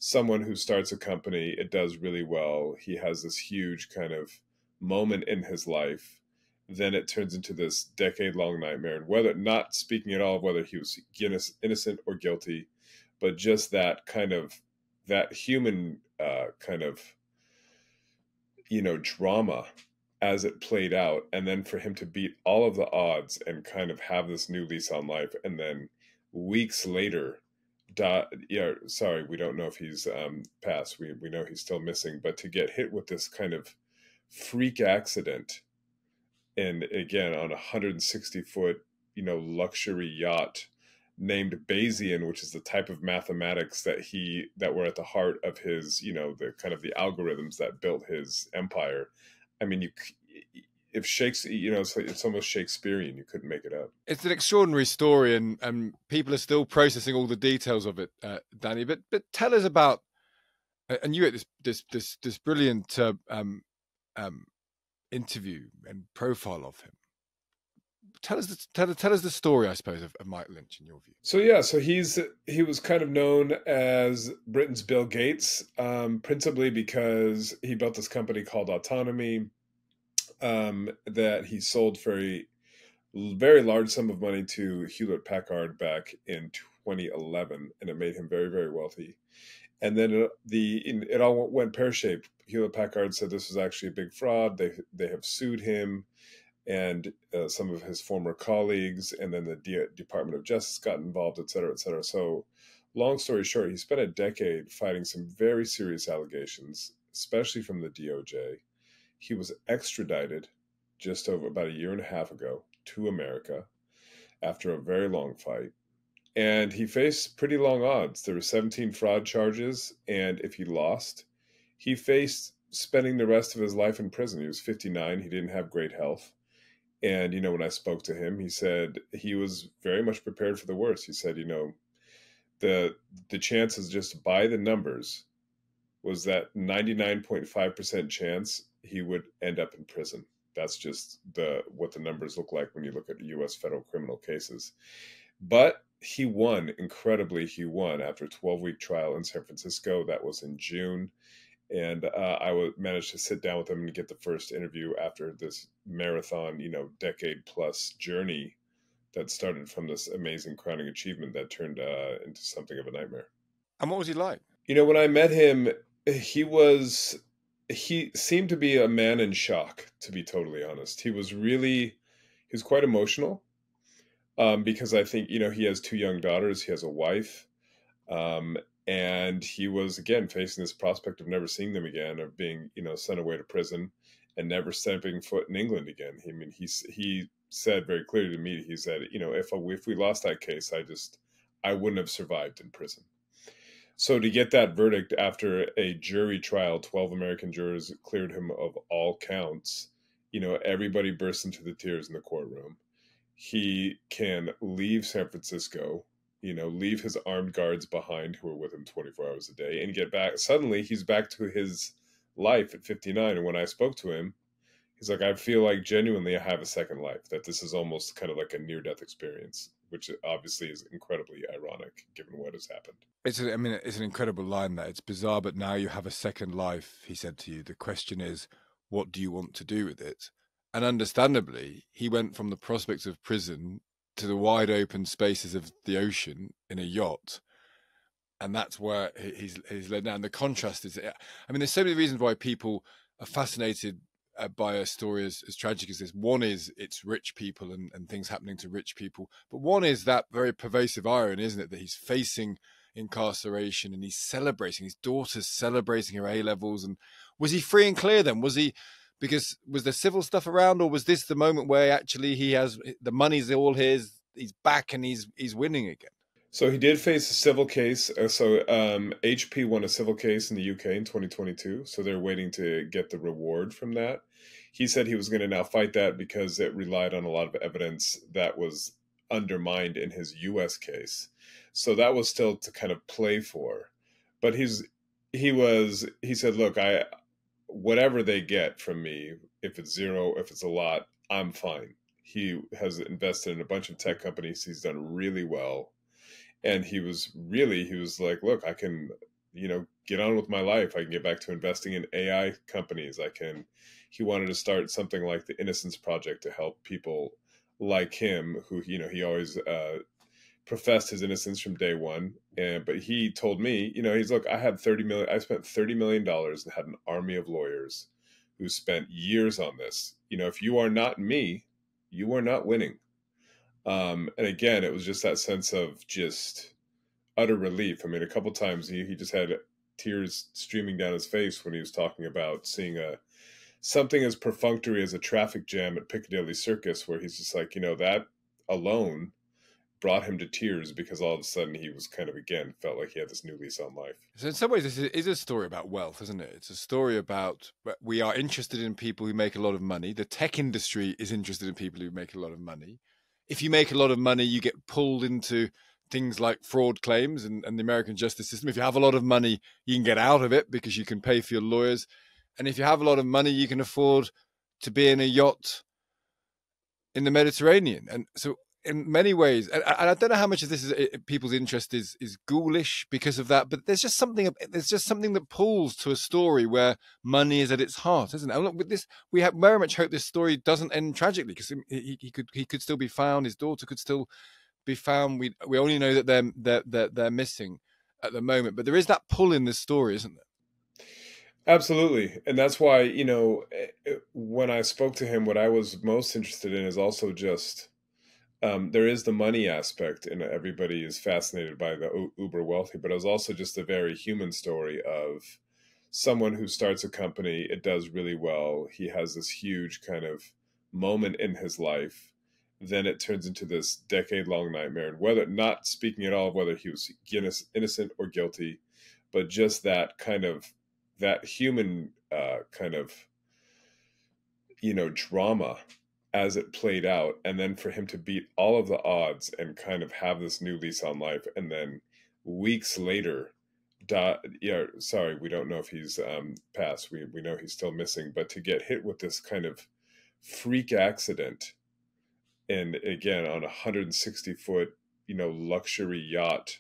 someone who starts a company, it does really well. He has this huge kind of moment in his life. Then it turns into this decade-long nightmare. And whether, not speaking at all of whether he was innocent or guilty, but just that kind of, that human kind of, drama as it played out. And then for him to beat all of the odds and kind of have this new lease on life. And then weeks later, sorry, we don't know if he's passed. We know he's still missing, but to get hit with this kind of freak accident, and again on a 160-foot, luxury yacht named Bayesian, which is the type of mathematics that were at the heart of his, the kind of the algorithms that built his empire. I mean, if Shakespeare, it's almost Shakespearean. You couldn't make it up. It's an extraordinary story, and people are still processing all the details of it, Danny. But tell us about, and you had this brilliant interview and profile of him. Tell us the story, I suppose, of Mike Lynch in your view. So he was kind of known as Britain's Bill Gates, principally because he built this company called Autonomy, that he sold for a very large sum of money to Hewlett Packard back in 2011, and it made him very, very wealthy. And then it all went pear-shaped. Hewlett Packard said this was actually a big fraud. They have sued him and some of his former colleagues, and then the Department of Justice got involved, et cetera, et cetera. So long story short, he spent a decade fighting some very serious allegations, especially from the DOJ. He was extradited just over about a year and a half ago to America after a very long fight. And he faced pretty long odds. There were 17 fraud charges, and if he lost, he faced spending the rest of his life in prison. He was 59. He didn't have great health. And, when I spoke to him, he said he was very much prepared for the worst. He said, the chances just by the numbers was that 99.5% chance he would end up in prison. That's just what the numbers look like when you look at U.S. federal criminal cases. But he won, incredibly, after a 12-week trial in San Francisco. That was in June. And I managed to sit down with him and get the first interview after this marathon, decade-plus journey that started from this amazing crowning achievement that turned into something of a nightmare. And what was he like? When I met him, he seemed to be a man in shock, to be totally honest. He was quite emotional because I think, he has 2 young daughters. He has a wife. And he was, again, facing this prospect of never seeing them again, of being, sent away to prison and never stepping foot in England again. I mean, he said very clearly to me, he said, if we lost that case, I wouldn't have survived in prison. So to get that verdict after a jury trial, 12 American jurors cleared him of all counts, everybody burst into the tears in the courtroom. He can leave San Francisco, leave his armed guards behind who are with him 24 hours a day and get back. Suddenly he's back to his life at 59. And when I spoke to him, he's like, I feel like genuinely I have a second life, that this is almost kind of like a near-death experience, which obviously is incredibly ironic given what has happened. It's an incredible line that it's bizarre, but now you have a second life, he said to you. The question is, what do you want to do with it? And understandably, he went from the prospects of prison to the wide open spaces of the ocean in a yacht. And that's where he's led now. And the contrast is, there's so many reasons why people are fascinated by a story as tragic as this. One is it's rich people and things happening to rich people. But one is that very pervasive irony, isn't it? That he's facing incarceration and he's celebrating, his daughter's celebrating her A-levels. And was he free and clear then? Because was there civil stuff around, or was this the moment where actually he has the money's all his, he's back and he's winning again? So he did face a civil case. HP won a civil case in the UK in 2022. So they're waiting to get the reward from that. He said he was going to now fight that because it relied on a lot of evidence that was undermined in his US case. So that was still to kind of play for. But he said, look, whatever they get from me, if it's zero, if it's a lot, I'm fine. He has invested in a bunch of tech companies. He's done really well. And he was like, look, I can, get on with my life. I can get back to investing in AI companies. He wanted to start something like the Innocence Project to help people like him who, he always professed his innocence from day one. But he told me, look, I spent $30 million and had an army of lawyers who spent years on this. If you are not me, you are not winning. And again, it was just that sense of just utter relief. I mean, a couple times he just had tears streaming down his face when he was talking about seeing something as perfunctory as a traffic jam at Piccadilly Circus, where he's just like, that alone brought him to tears, because all of a sudden he was kind of, again, felt like he had this new lease on life. So in some ways, this is a story about wealth, isn't it? It's a story about, we are interested in people who make a lot of money. The tech industry is interested in people who make a lot of money. If you make a lot of money, you get pulled into things like fraud claims and the American justice system. If you have a lot of money, you can get out of it because you can pay for your lawyers. And if you have a lot of money, you can afford to be in a yacht in the Mediterranean. And so in many ways, and I don't know how much of this is people's interest is ghoulish because of that, but there's just something that pulls to a story where money is at its heart, isn't it? And look, with this, we have very much hope this story doesn't end tragically, because he could still be found, his daughter could still be found. We only know that they're missing at the moment, but there is that pull in this story, isn't there? Absolutely. And that's why, when I spoke to him, what I was most interested in is also just, there is the money aspect, and everybody is fascinated by the uber wealthy, but it was also just a very human story of someone who starts a company, it does really well, he has this huge kind of moment in his life, then it turns into this decade-long nightmare, and whether, not speaking at all of whether he was innocent or guilty, but just that kind of, that human kind of, drama as it played out, and then for him to beat all of the odds and kind of have this new lease on life, and then weeks later, sorry, we don't know if he's passed. We know he's still missing, but to get hit with this kind of freak accident, and again on a 160-foot, luxury yacht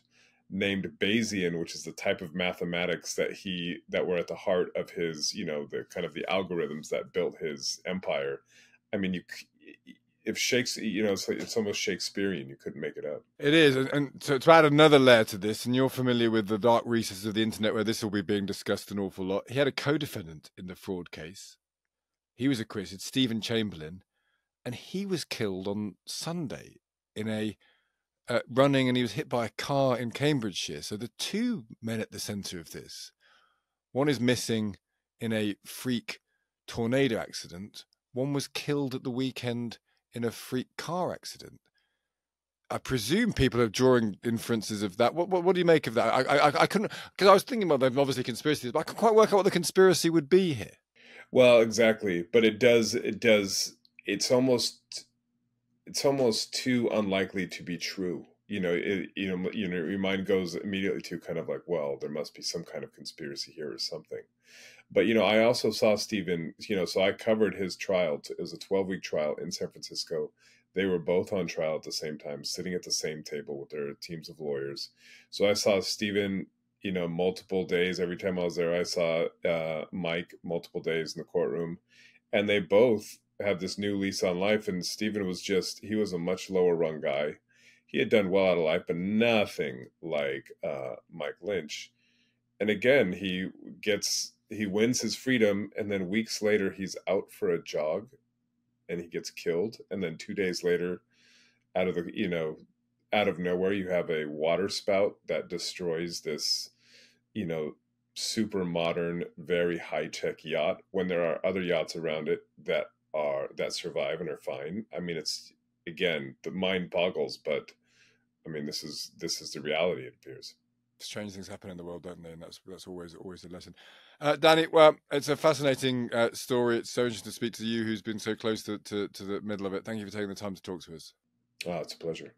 named Bayesian, which is the type of mathematics that were at the heart of his, the kind of the algorithms that built his empire. I mean, if Shakespeare, it's almost Shakespearean. You couldn't make it up. It is, and so to add another layer to this, and you're familiar with the dark recesses of the internet where this will be being discussed an awful lot. He had a co-defendant in the fraud case. He was acquitted, Stephen Chamberlain, and he was killed on Sunday in a running, and he was hit by a car in Cambridgeshire. So the two men at the centre of this, one is missing in a freak tornado accident. One was killed at the weekend in a freak car accident. I presume people are drawing inferences of that. What do you make of that? I couldn't, because I was thinking about them, obviously conspiracies, but I couldn't quite work out what the conspiracy would be here. Well, exactly, but it does. It's almost too unlikely to be true. Your mind goes immediately to kind of like, well, there must be some kind of conspiracy here or something. But, I also saw Stephen, so I covered his trial. It was a 12-week trial in San Francisco. They were both on trial at the same time, sitting at the same table with their teams of lawyers. So I saw Stephen, multiple days. Every time I was there, I saw Mike multiple days in the courtroom. And they both had this new lease on life. And Stephen he was a much lower rung guy. He had done well out of life, but nothing like Mike Lynch. And again, he wins his freedom, and then weeks later he's out for a jog and he gets killed. And then 2 days later, out of nowhere, you have a water spout that destroys this, super modern, very high-tech yacht, when there are other yachts around it that survive and are fine. I mean, it's, again, the mind boggles, but I mean, this is the reality, it appears. Strange things happen in the world, don't they? And that's always a lesson. Danny, well, it's a fascinating story. It's so interesting to speak to you, who's been so close to the middle of it. Thank you for taking the time to talk to us. Oh, it's a pleasure.